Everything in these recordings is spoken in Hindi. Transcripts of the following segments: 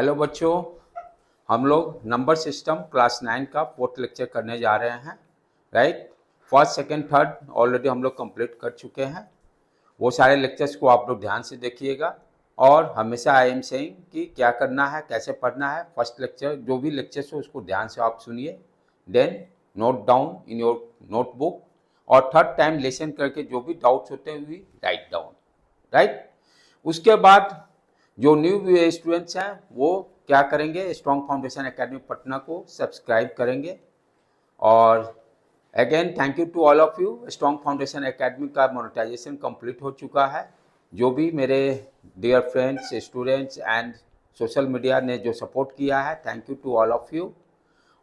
हेलो बच्चों, हम लोग नंबर सिस्टम क्लास 9 का फोर्थ लेक्चर करने जा रहे हैं। Right, first second third already हम लोग कंप्लीट कर चुके हैं। वो सारे लेक्चर्स को आप लोग ध्यान से देखिएगा और हमेशा आई एम सेइंग कि क्या करना है, कैसे पढ़ना है। फर्स्ट लेक्चर जो भी लेक्चर्स हो उसको ध्यान से आप सुनिए, then note down in your notebook और थर्ड टाइम लेसन करके जो भी डाउट्स होते हैं वी राइट डाउन। राइट, उसके बाद जो न्यू स्टूडेंट्स हैं वो क्या करेंगे, स्ट्रॉन्ग फाउंडेशन एकेडमी पटना को सब्सक्राइब करेंगे। और again thank you to all of you. Strong foundation academy का मोनेटाइजेशन कंप्लीट हो चुका है। जो भी मेरे dear friends, students and social media ने जो सपोर्ट किया है, thank you to all of you.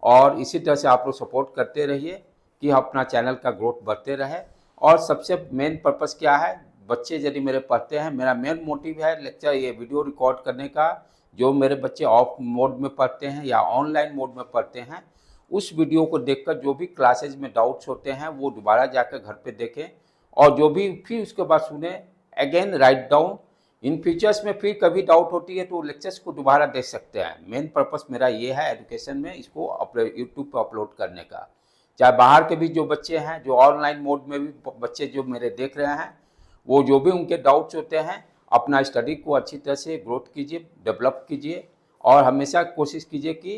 और इसी तरह से आप लोग सपोर्ट करते रहिए कि अपना चैनल का ग्रोथ बढ़ते रहे। और सबसे मेन पर्पस क्या है, बच्चे यदि मेरे पढ़ते हैं, मेरा मेन मोटिव है लेक्चर ये वीडियो रिकॉर्ड करने का। जो मेरे बच्चे ऑफ मोड में पढ़ते हैं या ऑनलाइन मोड में पढ़ते हैं, उस वीडियो को देखकर जो भी क्लासेज में डाउट्स होते हैं वो दोबारा जाकर घर पे देखें और जो भी फिर उसके बाद सुने, अगेन राइट डाउन। इन फ्यूचर्स में फिर कभी डाउट होती है तो लेक्चर्स को दोबारा देख सकते हैं। मेन पर्पस मेरा ये है एजुकेशन में इसको यूट्यूब पर अपलोड करने का। चाहे बाहर के भी जो बच्चे हैं, जो ऑनलाइन मोड में भी बच्चे जो मेरे देख रहे हैं, वो जो भी उनके डाउट्स होते हैं अपना स्टडी को अच्छी तरह से ग्रोथ कीजिए, डेवलप कीजिए और हमेशा कोशिश कीजिए कि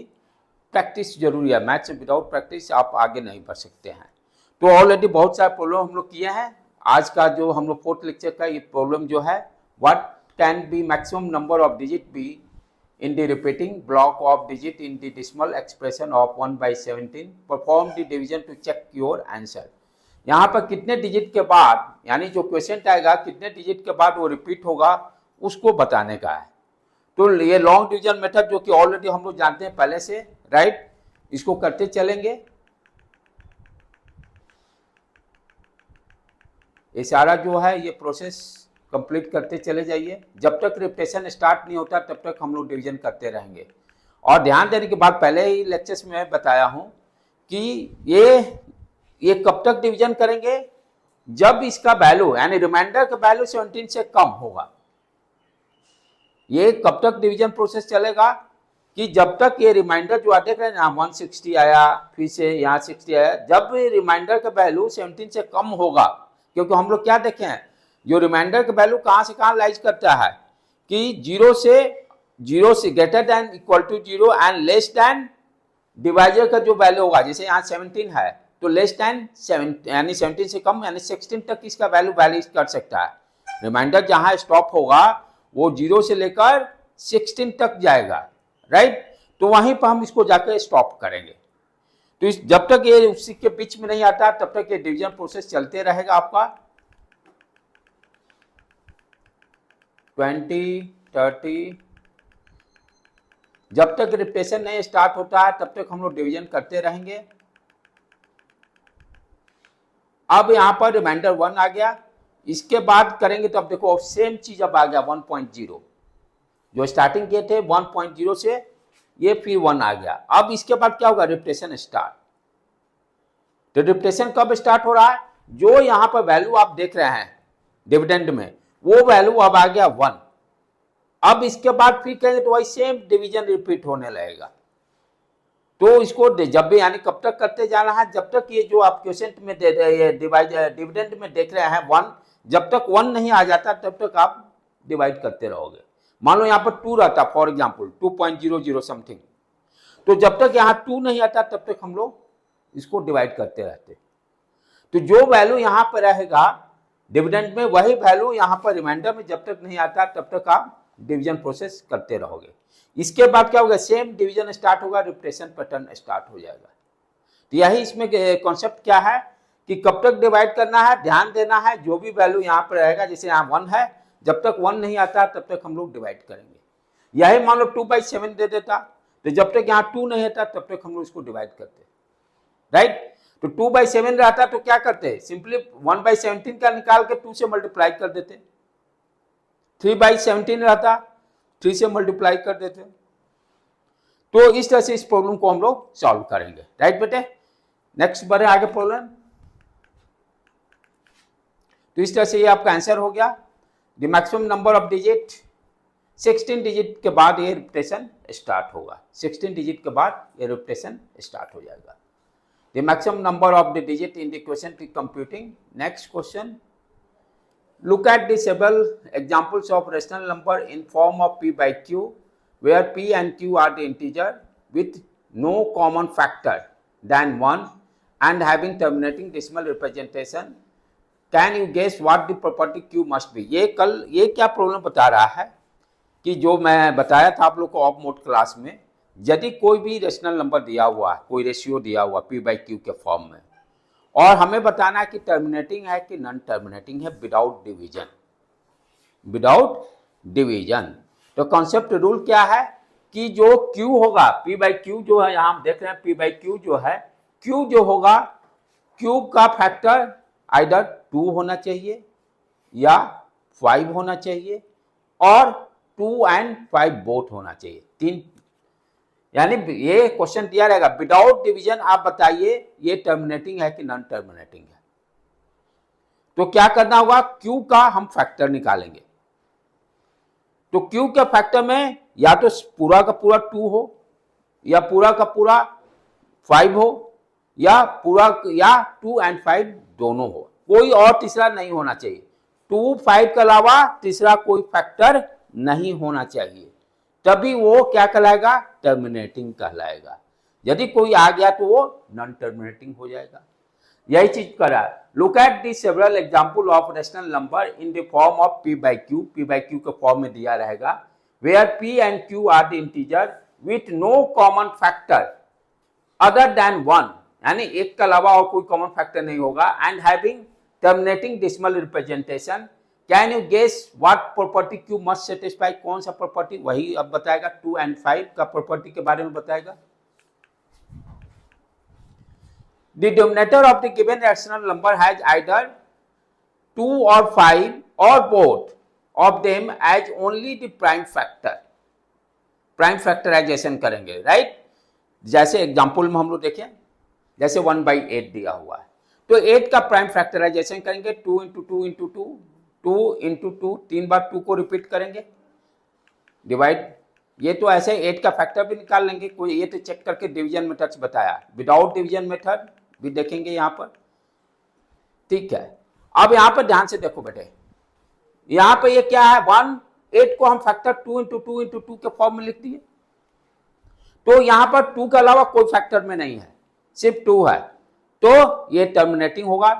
प्रैक्टिस जरूरी है। मैथ्स विदाउट प्रैक्टिस आप आगे नहीं बढ़ सकते हैं। तो ऑलरेडी बहुत सारे प्रॉब्लम हम लोग किए हैं। आज का जो हम लोग फोर्थ लेक्चर का ये प्रॉब्लम जो है, what can be maximum number of digit be in the repeating block of digit in the decimal expression of 1/17, perform the division to check your answer। यहाँ पर कितने डिजिट के बाद, यानी जो क्वेश्चन आएगा कितने डिजिट के बाद वो रिपीट होगा उसको बताने का है। तो ये लॉन्ग डिवीजन मेथड जो कि ऑलरेडी हम लोग जानते हैं पहले से, राइट, इसको करते चलेंगे। ये सारा जो है ये प्रोसेस कंप्लीट करते चले जाइए। जब तक रिपीटेशन स्टार्ट नहीं होता तब तक हम लोग डिवीजन करते रहेंगे। और ध्यान देने के बाद पहले ही लेक्चर्स में बताया हूं कि ये कब तक डिवीजन करेंगे, जब इसका वैल्यू यानी रिमाइंडर का वैल्यू 17 से कम होगा। ये कब तक डिवीजन प्रोसेस चलेगा कि जब तक ये रिमाइंडर जो देख रहे हैं ना, 160 आया, फिर से यहाँ 60 आया, जब रिमाइंडर का वैल्यू 17 से कम होगा। क्योंकि हम लोग क्या देखे हैं, जो रिमाइंडर का वैल्यू कहां से कहां लाइज करता है कि 0 से greater than equal to 0 and less than divisor का जो वैल्यू होगा। जैसे यहाँ 17 है तो लेस देन 7 यानी 17 से कम यानी 16 तक इसका वैल्यू वैलिड कर सकता है। रिमाइंडर जहां स्टॉप होगा वो 0 से लेकर 16 तक जाएगा, राइट। तो वहीं पर हम इसको जाकर स्टॉप करेंगे। तो जब तक ये उसी के बीच में नहीं आता तब तक ये डिवीजन प्रोसेस चलते रहेगा आपका। 20, 30, जब तक रिपीटेशन नहीं स्टार्ट होता है तब तक हम लोग डिवीजन करते रहेंगे। अब यहां पर रिमाइंडर 1 आ गया, इसके बाद करेंगे तो अब देखो सेम चीज अब आ गया 1.0। जो स्टार्टिंग किए थे 1.0 से ये फिर 1 आ गया। अब इसके बाद क्या होगा, रिपीटेशन स्टार्ट। तो रिपीटेशन कब स्टार्ट हो रहा है, जो यहां पर वैल्यू आप देख रहे हैं डिविडेंड में, वो वैल्यू अब आ गया 1। अब इसके बाद फिर कहेंगे तो वही सेम डिवीजन रिपीट होने लगेगा। तो इसको जब भी यानी कब तक करते जाना है, जब तक ये जो आप क्वेश्चन में दे रहे डिविडेंड में देख रहे हैं 1, जब तक 1 नहीं आ जाता तब तक आप डिवाइड करते रहोगे। मान लो यहाँ पर 2 रहता, फॉर एग्जाम्पल 2.00 समथिंग, तो जब तक यहाँ 2 नहीं आता तब तक हम लोग इसको डिवाइड करते रहते। तो जो वैल्यू यहाँ पर रहेगा डिविडेंड में, वही वैल्यू यहाँ पर रिमाइंडर में जब तक नहीं आता तब तक आप डिवीजन प्रोसेस करते रहोगे। इसके बाद क्या होगा, सेम डिवीजन स्टार्ट होगा, रिपीटेशन पैटर्न स्टार्ट हो जाएगा। तो यही इसमें कॉन्सेप्ट क्या है कि कब तक डिवाइड करना है, ध्यान देना है। जो भी वैल्यू यहाँ पर रहेगा, जैसे यहाँ 1 है, जब तक 1 नहीं आता तब तक हम लोग डिवाइड करेंगे। यही मान लो 2/7 दे देता, तो जब तक यहाँ 2 नहीं आता तब तक हम लोग इसको डिवाइड करते, राइट। तो 2/7 रहता तो क्या करते, सिंपली 1/17 का निकाल के 2 से मल्टीप्लाई कर देते। 3/17 रहता, 3 से मल्टीप्लाई कर देते। तो इस तरह से इस प्रॉब्लम को हम लोग सॉल्व करेंगे, राइट बेटे। नेक्स्ट बढ़े आगे प्रॉब्लम। तो इस तरह से ये आपका आंसर हो गया। The maximum number of digit 16 digit के बाद ये रिपीटेशन स्टार्ट होगा, 16 डिजिट के बाद ये रिपीटेशन स्टार्ट हो जाएगा। The maximum number of the digit in the question to computing. Next question, look at the several examples of rational number in form of p by q where p and q are the integer with no common factor than 1 and having terminating decimal representation. Can you guess what the property q must be? ये क्या प्रॉब्लम बता रहा है कि जो मैं बताया था आप लोग को ऑफ मोड क्लास में, यदि कोई भी रेशनल नंबर दिया हुआ है, कोई रेशियो दिया हुआ p by q के फॉर्म में, और हमें बताना है कि टर्मिनेटिंग है कि नॉन टर्मिनेटिंग है विदाउट डिवीजन, विदाउट डिवीजन। तो कॉन्सेप्ट रूल क्या है कि जो Q होगा P बाई Q जो है, यहां हम देख रहे हैं P बाई Q जो है, Q जो होगा Q का फैक्टर आइदर 2 होना चाहिए या 5 होना चाहिए और 2 and 5 बोथ होना चाहिए, 3। यानी ये क्वेश्चन दिया रहेगा विदाउट डिवीजन, आप बताइए ये टर्मिनेटिंग है कि नॉन टर्मिनेटिंग है। तो क्या करना होगा, Q का हम फैक्टर निकालेंगे। तो Q के फैक्टर में या तो पूरा का पूरा 2 हो या पूरा का पूरा 5 हो या पूरा या 2 and 5 दोनों हो, कोई और तीसरा नहीं होना चाहिए। 2, 5 के अलावा तीसरा कोई फैक्टर नहीं होना चाहिए, तभी वो क्या कहलाएगा, टर्मिनेटिंग कहलाएगा। यदि कोई आ गया तो वो नॉन टर्मिनेटिंग हो जाएगा। यही चीज करा। Look at the several example of rational number in the form of p by q, p by q के फॉर्म में दिया रहेगा, where p and q are the integer with no common factor other than 1, यानी एक के अलावा और कोई कॉमन फैक्टर नहीं होगा, and having terminating decimal representation. Can you guess what property Q must satisfy? कौन सा प्रॉपर्टी? वही अब बताएगा, 2 and 5 का प्रॉपर्टी के बारे में बताएगा। The denominator of the given rational number has either 2 or 5 or both of them as only the prime factor. Prime factorization करेंगे, राइट। जैसे एग्जांपल में हम लोग देखें, जैसे 1/8 दिया हुआ है, तो 8 का प्राइम फैक्टराइजेशन करेंगे, 2 into 2 into 2, 2 into 2, 3 बार 2 को रिपीट करेंगे, डिवाइड। ये तो ऐसे 8 का फैक्टर भी निकाल लेंगे, कोई ये तो चेक करके डिवीजन मेथड से बताया, विदाउट डिवीजन मेथड भी देखेंगे यहाँ पर, ठीक है। अब यहाँ पर ध्यान से देखो बेटे, यहाँ पे ये क्या है, 8 को हम फैक्टर 2 into 2 into 2 के फॉर्म में लिख दिए, तो यहाँ पर 2 के अलावा कोई फैक्टर में नहीं है, सिर्फ 2 है, तो ये टर्मिनेटिंग होगा।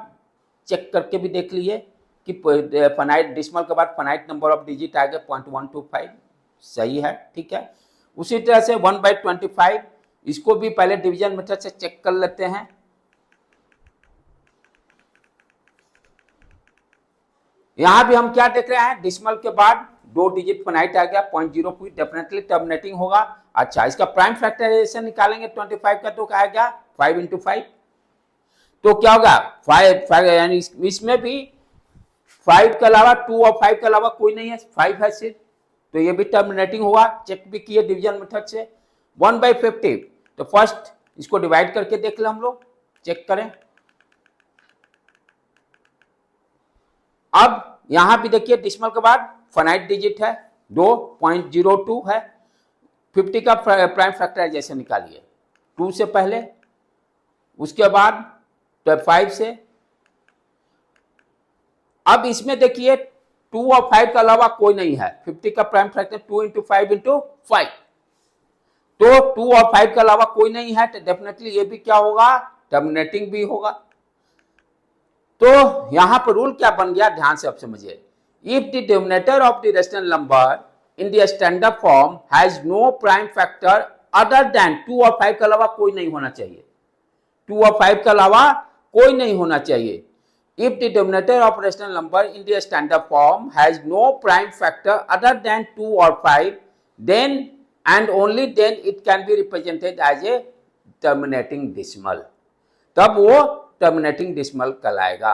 चेक करके भी देख लिए कि फाइनाइट डेसिमल के बाद फाइनाइट नंबर ऑफ डिजिट आ गया 0.125, सही है, ठीक है। उसी तरह से 1/25, इसको भी पहले डिवीजन मेथड से चेक कर लेते हैं। यहां भी हम क्या देख रहे हैं, डेसिमल के बाद 2 डिजिट फाइनाइट आ गया 0.0, डेफिनेटली टर्मिनेटिंग होगा। अच्छा, इसका प्राइम फैक्टराइजेशन निकालेंगे 25 का, तो क्या आएगा 5 into 5, तो क्या होगा 5, यानी इसमें भी 5 के अलावा 2 और 5 के अलावा कोई नहीं है, 5 है सिर्फ, तो ये भी टर्मिनेटिंग होगा। चेक भी किए डिवीजन मेथड से। 1/50, तो फर्स्ट इसको डिवाइड करके देख ले हम लोग, चेक करें। अब यहां भी देखिए डेसिमल के बाद फाइनाइट डिजिट है 2.02 है, 50 का प्राइम फैक्टराइजेशन निकालिए, 2 से पहले, उसके बाद 5 से। अब इसमें देखिए 2 और 5 के अलावा कोई नहीं है, 50 का प्राइम फैक्टर 2 into 5 into 5, तो 2 और 5 के अलावा कोई नहीं है, तो डेफिनेटली ये भी क्या होगा, टर्मिनेटिंग भी होगा। तो यहां पर रूल क्या बन गया, ध्यान से आप समझिए। If the denominator of the rational number in the standard form has no prime factor other than 2 और 5 के अलावा कोई नहीं होना चाहिए, 2 और 5 के अलावा कोई नहीं होना चाहिए। If the denominator of rational number in the standard form has no prime factor other than 2 or 5, then and only then it can be represented as a terminating decimal. तब वो terminating decimal कहलाएगा।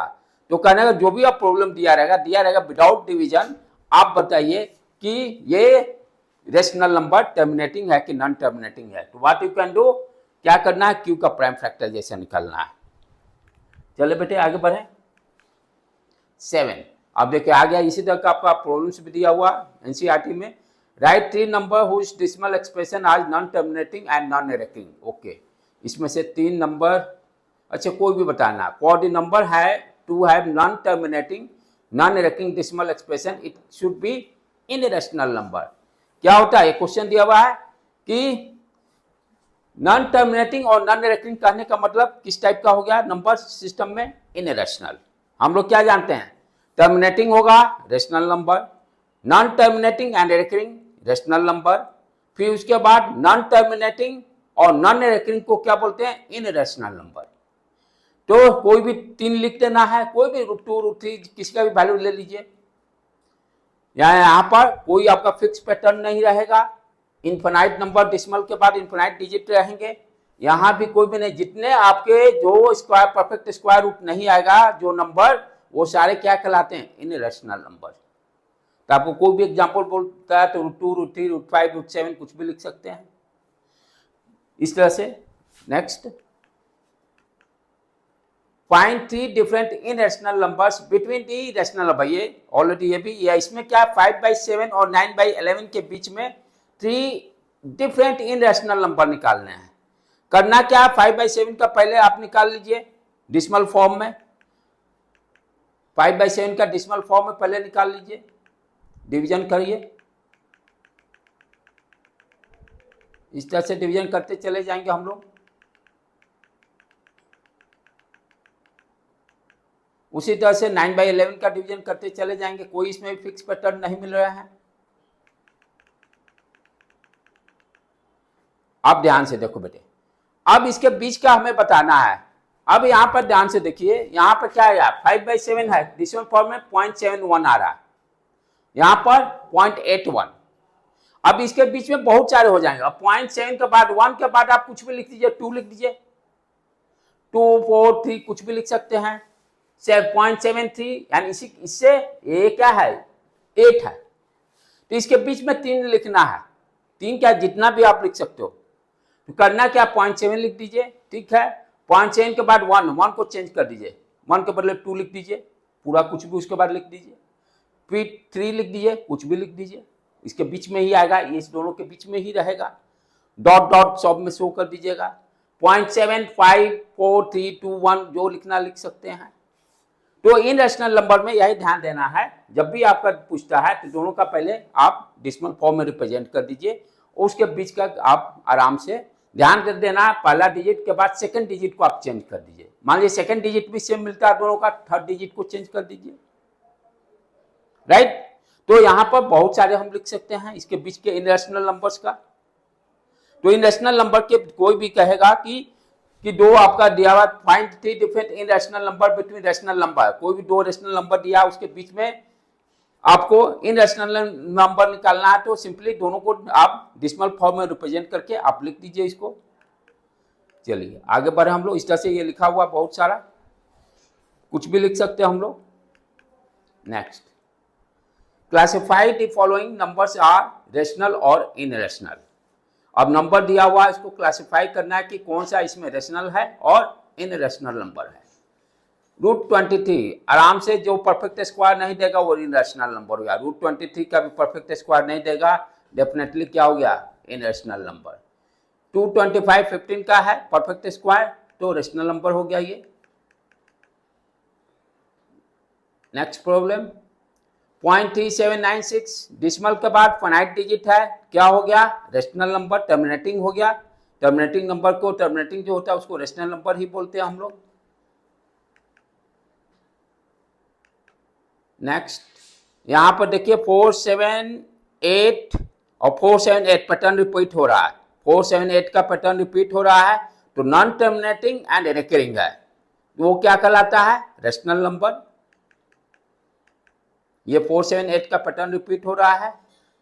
तो कहने का जो भी आप प्रॉब्लम दिया रहेगा विदाउट डिवीजन, आप बताइए कि ये रेशनल नंबर टर्मिनेटिंग है कि नॉन टर्मिनेटिंग है। तो व्हाट यू कैन डू, क्या करना है, Q का प्राइम फैक्टर जैसे निकालना है। चले बेटे आगे बढ़े। 7, अब देखिए आ गया, इसी तरह का आपका प्रॉब्लम्स भी दिया हुआ एनसीईआरटी में। Write 3 number whose decimal expression as non terminating and non recurring. Okay, इसमें से 3 नंबर, अच्छा कोई भी बताना। फॉर द नंबर है to have non terminating non recurring decimal expression it should be irrational number. क्या होता है, क्वेश्चन दिया हुआ है कि नॉन टर्मिनेटिंग और नॉन रिकरिंग कहने का मतलब किस टाइप का हो गया नंबर सिस्टम में, इनरेशनल। हम लोग क्या जानते हैं, टर्मिनेटिंग होगा rational number, non terminating and recurring rational number, फिर उसके बाद नॉन टर्मिनेटिंग और नॉन रिकरिंग को क्या बोलते हैं, इनरेशनल नंबर। तो कोई भी 3 लिख देना है, कोई भी √2 √3 किसी का भी वैल्यू ले लीजिए। यहाँ पर कोई आपका फिक्स पैटर्न नहीं रहेगा, इनफाइनाइट नंबर डेसिमल के बाद इनफाइनाइट डिजिट रहेंगे। यहां भी कोई भी नहीं, जितने आपके जो स्क्वायर परफेक्ट स्क्वायर रूट नहीं आएगा जो नंबर, वो सारे क्या कहलाते हैं, इनरेशनल नंबर। तो आपको कोई भी एग्जांपल बोलता है तो √2 √3 √5 √7 कुछ भी लिख सकते हैं इस तरह से। Next, find 3 different irrational numbers between the rational number. ये ऑलरेडी ये भी, या इसमें क्या 5/7 और 9/11 के बीच में 3 डिफरेंट इनरेशनल नंबर निकालने हैं। करना क्या, 5/7 का पहले आप निकाल लीजिए डिसिमल फॉर्म में, 5/7 का डिसिमल फॉर्म में पहले निकाल लीजिए, डिवीजन करिए। इस तरह से डिवीजन करते चले जाएंगे हम लोग। उसी तरह से 9/11 का डिवीजन करते चले जाएंगे, कोई इसमें फिक्स पैटर्न नहीं मिल रहा है। अब ध्यान से देखो बेटे, अब इसके बीच का हमें बताना है। अब यहां पर ध्यान से देखिए, यहां पर क्या है, 5/7 है, डिसिमल फॉर्म में 0.71 आ रहा है, यहां पर 0.81। अब इसके बीच में बहुत सारे हो जाएंगे। अब 0.7 के बाद 1 के बाद आप कुछ भी लिख दीजिए, 2 लिख दीजिए, 2 4 3 कुछ भी लिख सकते हैं, 0.73, यानी इससे ये क्या है, 8 है। तो इसके बीच में 3 लिखना है, 3 क्या, जितना भी आप लिख सकते हो। तो करना क्या, 0.7 लिख दीजिए, ठीक है। 0.7 के बाद 1 को चेंज कर दीजिए, 1 के बदले 2 लिख दीजिए, पूरा कुछ भी उसके बाद लिख दीजिए, फिर 3 लिख दीजिए, कुछ भी लिख दीजिए, इसके बीच में ही आएगा, ये इस दोनों के बीच में ही रहेगा, डॉट डॉट सब में शो कर दीजिएगा। 0.7 5 4 3 2 1 जो लिखना लिख सकते हैं। तो इन रेशनल नंबर में यही ध्यान देना है, जब भी आपका पूछता है तो दोनों का पहले आप डेसिमल फॉर्म में रिप्रेजेंट कर दीजिए, उसके बीच का आप आराम से ध्यान कर देना, पहला डिजिट के बाद सेकंड डिजिट को आप चेंज कर दीजिए। मान लीजिए सेकंड डिजिट भी सेम मिलता है दोनों का, थर्ड डिजिट को चेंज कर दीजिए, राइट। तो यहां पर बहुत सारे हम लिख सकते हैं इसके बीच के इनरेशनल नंबर्स का। तो इनरेशनल नंबर के कोई भी कहेगा कि दो आपका दिया हुआ, find 3 different irrational number between rational number, कोई भी 2 रेशनल नंबर दिया उसके बीच में आपको इनरेशनल नंबर निकालना है, तो सिंपली दोनों को आप डेसिमल फॉर्म में रिप्रेजेंट करके आप लिख दीजिए इसको। चलिए आगे बढ़े हम लोग। इस तरह से ये लिखा हुआ बहुत सारा, कुछ भी लिख सकते हैं हम लोग। Next, classify the following numbers are rational और इनरेशनल। अब नंबर दिया हुआ है, इसको क्लासिफाई करना है कि कौन सा इसमें रेशनल है और इनरेशनल नंबर है। √23 आराम से, जो परफेक्ट स्क्वायर नहीं देगा वो इनरेशनल नंबर हो गया। √23 का भी परफेक्ट स्क्वायर नहीं देगा, डेफिनेटली क्या हो गया, इनरेशनल नंबर। 225 15 का है परफेक्ट स्क्वायर, तो रेशनल नंबर हो गया ये। नेक्स्ट प्रॉब्लम, 0.3796 डिसिमल के बाद फाइनाइट डिजिट है, क्या हो गया, रेशनल नंबर, टर्मिनेटिंग हो गया। टर्मिनेटिंग नंबर को, टर्मिनेटिंग जो होता है उसको रेशनल नंबर ही बोलते हैं हम लोग। नेक्स्ट, यहां पर देखिए 478 और 478 पैटर्न रिपीट हो रहा है, 478 का पैटर्न रिपीट हो रहा है, तो नॉन टर्मिनेटिंग एंड रिकरिंग है, वो क्या कहलाता है, रेशनल नंबर। ये 478 का पैटर्न रिपीट हो रहा है,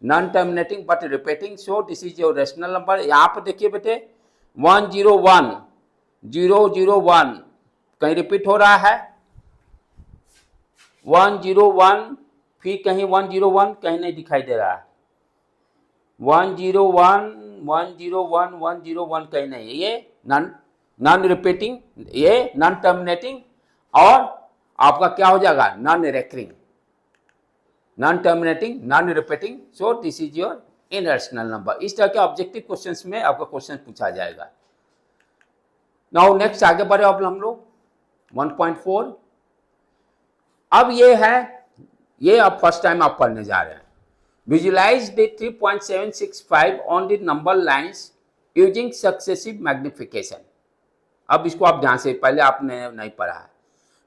non terminating but repeating, so this is your rational number. यहां पर देखिए बेटे 101 001 कहीं रिपीट हो रहा है, 101, फिर कहीं 101 कहीं नहीं दिखाई दे रहा है, 101 101 101 कहीं नहीं है, ये नॉन रिपीटिंग, ये नॉन टर्मिनेटिंग, और आपका क्या हो जाएगा, non recurring, non terminating non repeating, so this is your irrational number. इस तरह के ऑब्जेक्टिव क्वेश्चंस में आपका क्वेश्चन पूछा जाएगा। नाउ नेक्स्ट आगे बढ़े अब हम लोग 1.4। अब ये अब फर्स्ट टाइम आप पढ़ने जा रहे हैं। Visualize the 3.765 on the number lines using successive magnification. अब इसको आप ध्यान से, पहले आपने नहीं पढ़ा है।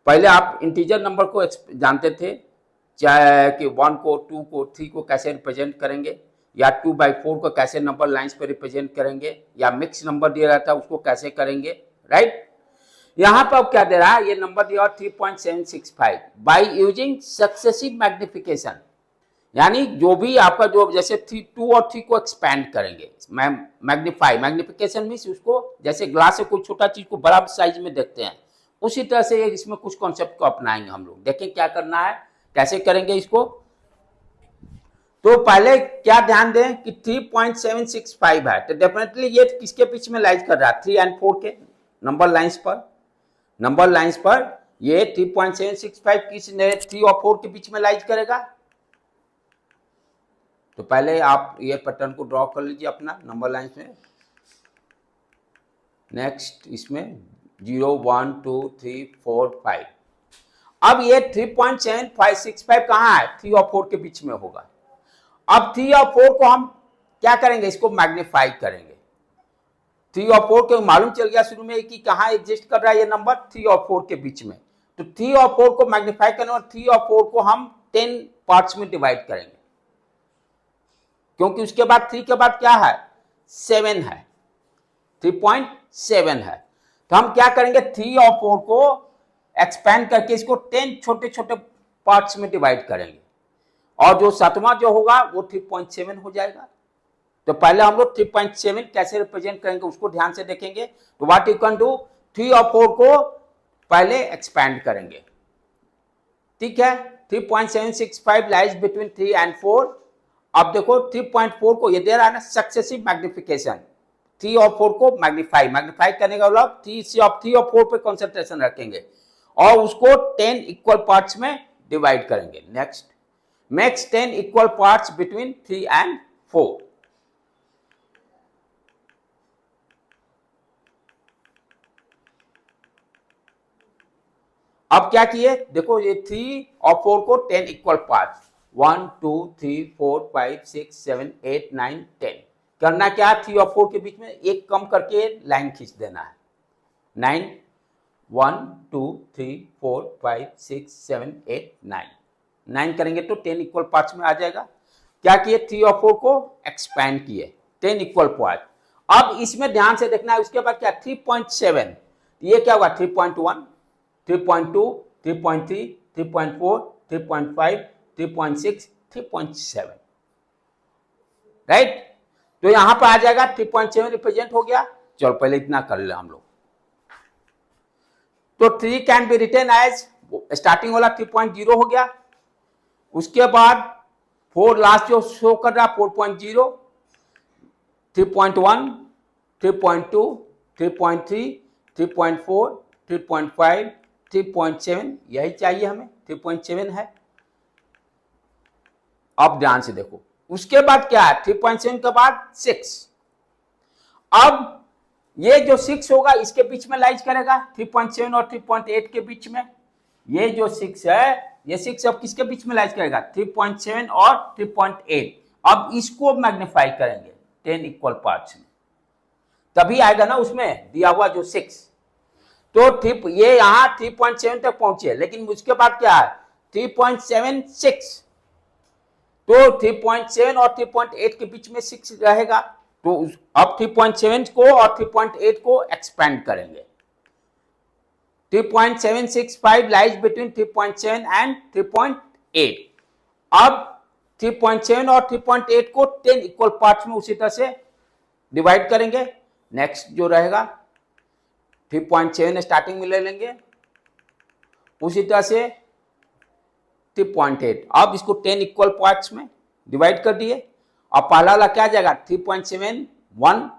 पहले आप इंटीजर नंबर को जानते थे, चाहे कि 1 को 2 को 3 को कैसे रिप्रेजेंट करेंगे, या 2/4 को कैसे नंबर लाइंस पे रिप्रेजेंट करेंगे, या मिक्स नंबर दिया रहता है उसको कैसे करेंगे, राइट। यहां पर अब क्या दे रहा है, ये नंबर दिया 3.765 बाय यूजिंग सक्सेसिव मैग्निफिकेशन। यानी जो भी आपका जो जैसे 2 और 3 को एक्सपैंड करेंगे, मैग्निफिकेशन मीन्स उसको जैसे ग्लास से कोई छोटा चीज को बड़ा साइज में देखते हैं, उसी तरह से इसमें कुछ कॉन्सेप्ट को अपनाएंगे हम लोग। देखें क्या करना है, कैसे करेंगे इसको। तो पहले क्या ध्यान दें कि 3.765 है, तो डेफिनेटली ये किसके बीच में लाइज कर रहा है, 3 और 4 के नंबर लाइंस पर ये 3.765 किस 3 और 4 के बीच में लाइज करेगा। तो पहले आप ये पैटर्न को ड्रॉ कर लीजिए अपना नंबर लाइंस में। नेक्स्ट इसमें 0 1 2 3 4 5। अब ये 3.7565 कहाँ है, 3 और 4 के बीच में होगा। अब 3 और 4 को हम क्या करेंगे, इसको मैग्नीफाई करेंगे। 3 और 4 को मालूम चल गया शुरू में कि कहाँ एग्जिस्ट कर रहा है ये नंबर, 3 और 4 के बीच में। तो 3 और 4 को मैग्नीफाई करने और 3 और 4 को हम 10 पार्ट्स में डिवाइड करेंगे, क्योंकि उसके बाद 3 के बाद क्या है, 7 है, 3.7 है। तो हम क्या करेंगे, 3 और 4 को एक्सपैंड करके इसको 10 छोटे छोटे पार्ट्स में डिवाइड करेंगे, और जो सातवां जो होगा वो 3.7 हो जाएगा। तो पहले हम लोग 3.7 कैसे रिप्रेजेंट करेंगे उसको ध्यान से देखेंगे। तो व्हाट यू कैन डू, 3 और 4 को पहले एक्सपैंड करेंगे, ठीक है। 3.765 लाइज बिटवीन 3 एंड 4। अब देखो 3.4 को ये दे रहा है ना सक्सेसिव मैग्निफिकेशन, 3 और 4 को मैग्नीफाई करने का मतलब 3 और 4 पे कंसंट्रेशन रखेंगे और उसको 10 इक्वल पार्ट्स में डिवाइड करेंगे। Next, makes 10 equal parts between 3 and 4। अब क्या किए, देखो ये 3 और 4 को 10 इक्वल पार्ट्स, 1 2 3 4 5 6 7 8 9 10। करना क्या, 3 और 4 के बीच में एक कम करके लाइन खींच देना है। 9 1 2 3 4 5 6 7 8 9 करेंगे तो 10 इक्वल पार्ट्स में आ जाएगा। क्या किए, 3 और 4 को एक्सपैंड किए, 10 इक्वल पार्ट। अब इसमें ध्यान से देखना है, उसके बाद क्या 3.7, ये क्या होगा 3.1 3.2 3.3 3.4 3.5 3.6 3.7, राइट। तो यहां पर आ जाएगा 3.7 रिप्रेजेंट हो गया। चलो पहले इतना कर ले हम लोग। तो 3 can be written as, starting वाला 3.0 हो गया, उसके बाद 4 लास्ट जो शो कर रहा 4.0 3.1 3.2 3.3 3.4 3.5 3.7, यही चाहिए हमें, 3.7 है। अब ध्यान से देखो, उसके बाद क्या है, 3.7 के बाद 6। अब ये जो 6 होगा इसके बीच में लाइज करेगा, 3.7 और 3.8 के बीच में। ये जो 6 है, ये 6 अब किसके बीच में लाइज करेगा, 3.7 और 3.8। अब इसको मैग्नीफाई करेंगे 10 इक्वल पार्ट्स में, तभी आएगा ना उसमें दिया हुआ जो 6। तो ये यहां 3.7 तक पहुंचे, लेकिन उसके बाद क्या है 3.76। तो 3.7 और 3.8 के बीच में 6 रहेगा। तो अब 3.7 को और 3.8 को एक्सपेंड करेंगे। 3.765 लाइज बिटवीन 3.7 एंड 3.8। अब 3.7 और 3.8 को 10 इक्वल पार्ट्स में उसी तरह से डिवाइड करेंगे। नेक्स्ट जो रहेगा 3.7 स्टार्टिंग में ले लेंगे, उसी तरह से 3.8। अब इसको 10 इक्वल पार्ट्स में डिवाइड कर दिए। अब पहला वाला क्या जाएगा 3.71,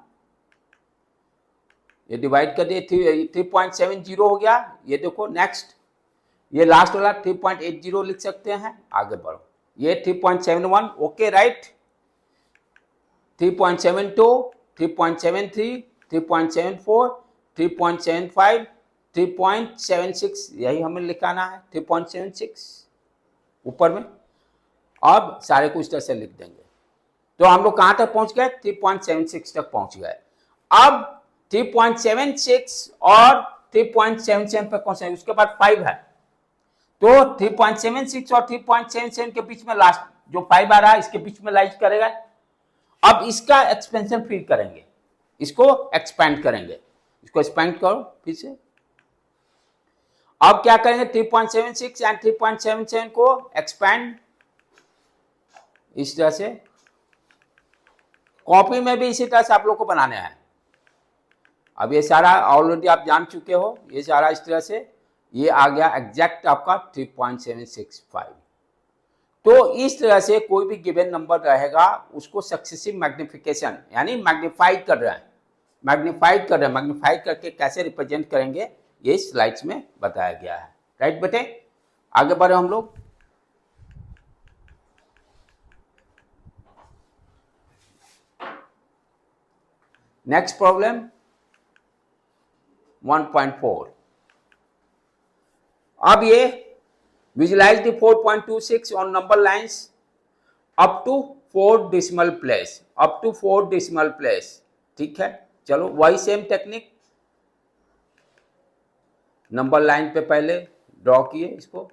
ये डिवाइड कर दिए, 3.70 हो गया। ये देखो नेक्स्ट, ये लास्ट वाला 3.80 लिख सकते हैं। आगे बढ़ो, ये 3.71, ओके राइट। 3.72, 3.73, 3.74, 3.75, 3.76, यही हमें लिखाना है 3.76 ऊपर में। अब सारे को इस तरह से लिख देंगे। तो हम लोग कहां तक पहुंच गए? 3.76 तक पहुंच गए। अब 3.76 और 3.77 पे कौन सा है? उसके बाद 5 है, तो 3.76 और 3.77 के बीच में लास्ट जो 5 आ रहा है इसके बीच में लाइज करेगा। अब इसका एक्सपेंशन फिर करेंगे, इसको एक्सपेंड करेंगे, इसको एक्सपेंड करो फिर से। अब क्या करेंगे? 3.76 एंड 3.77 को एक्सपेंड इस तरह से। कॉपी में भी इसी तरह से आप लोग को बनाने हैं। अब ये सारा ऑलरेडी आप जान चुके हो, ये सारा इस तरह से ये आ गया एग्जैक्ट आपका 3.765। तो इस तरह से कोई भी गिवन नंबर रहेगा उसको सक्सेसिव मैग्निफिकेशन यानी मैग्नीफाइड कर रहे हैं, मैग्नीफाइड करके कैसे रिप्रेजेंट करेंगे ये स्लाइड्स में बताया गया है। राइट बेटे, आगे बढ़े हम लोग। Next problem 1.4। अब ये visualize the 4.26 on number lines up to 4 decimal place, up to 4 decimal place. ठीक है, चलो वही सेम टेक्निक, नंबर लाइन पे पहले ड्रॉ किए इसको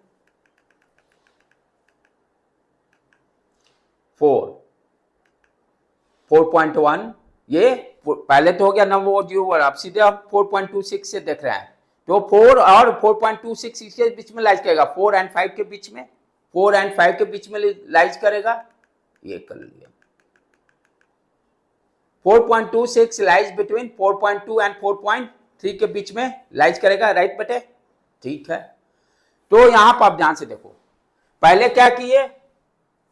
4.1, ये पहले तो हो गया नंबर 0, अब सीधे आप 4.26 से देख रहे हैं, तो 4 और 4.26 इसके बीच में लाइज करेगा, 4 एंड 5 के बीच में, 4 एंड 5 के बीच में लाइज करेगा, ये कर लिया। 4.26 लाइज बिटवीन 4.2 एंड 4.3 के बीच में लाइज करेगा। राइट बेटे, ठीक है। तो यहां पर आप ध्यान से देखो, पहले क्या किए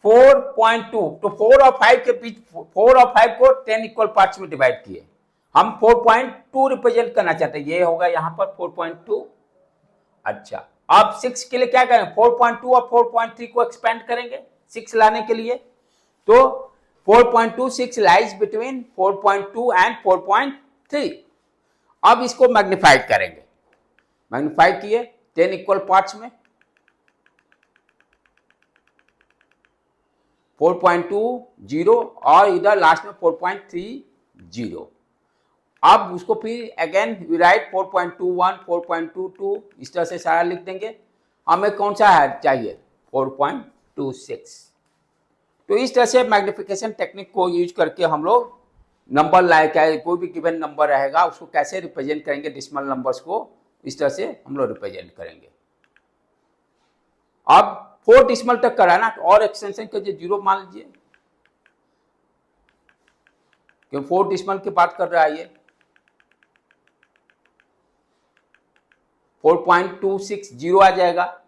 4.2, तो 4 और 5 के बीच, 4 और 5 को 10 इक्वल पार्ट्स में डिवाइड किए। हम 4.2 रिप्रेजेंट करना चाहते हैं, ये होगा यहां पर 4.2। अच्छा, अब 6 के लिए क्या करें? 4.2 और 4.3 को एक्सपेंड करेंगे 6 लाने के लिए, तो 4.26 लाइज बिटवीन 4.2 एंड 4.3। अब इसको मैग्नीफाइड करेंगे, मैग्नीफाइड किए 10 इक्वल पार्ट्स में, 4.20 और इधर लास्ट में 4.30। अब उसको फिर अगेन वी राइट 4.21, 4.22 इस तरह से सारा लिख देंगे। हमें कौन सा है चाहिए? 4.26। तो इस तरह से मैग्निफिकेशन टेक्निक को यूज करके हम लोग नंबर लाए, क्या कोई भी गिवन नंबर रहेगा उसको कैसे रिप्रेजेंट करेंगे, डेसिमल नंबर्स को इस तरह से हम लोग रिप्रेजेंट करेंगे। अब 4 डेसिमल तक करा ना, और एक्सटेंशन के 0 मान लीजिए, क्यों 4 डेसिमल की बात कर रहा है ये। 4.260 आ जाएगा,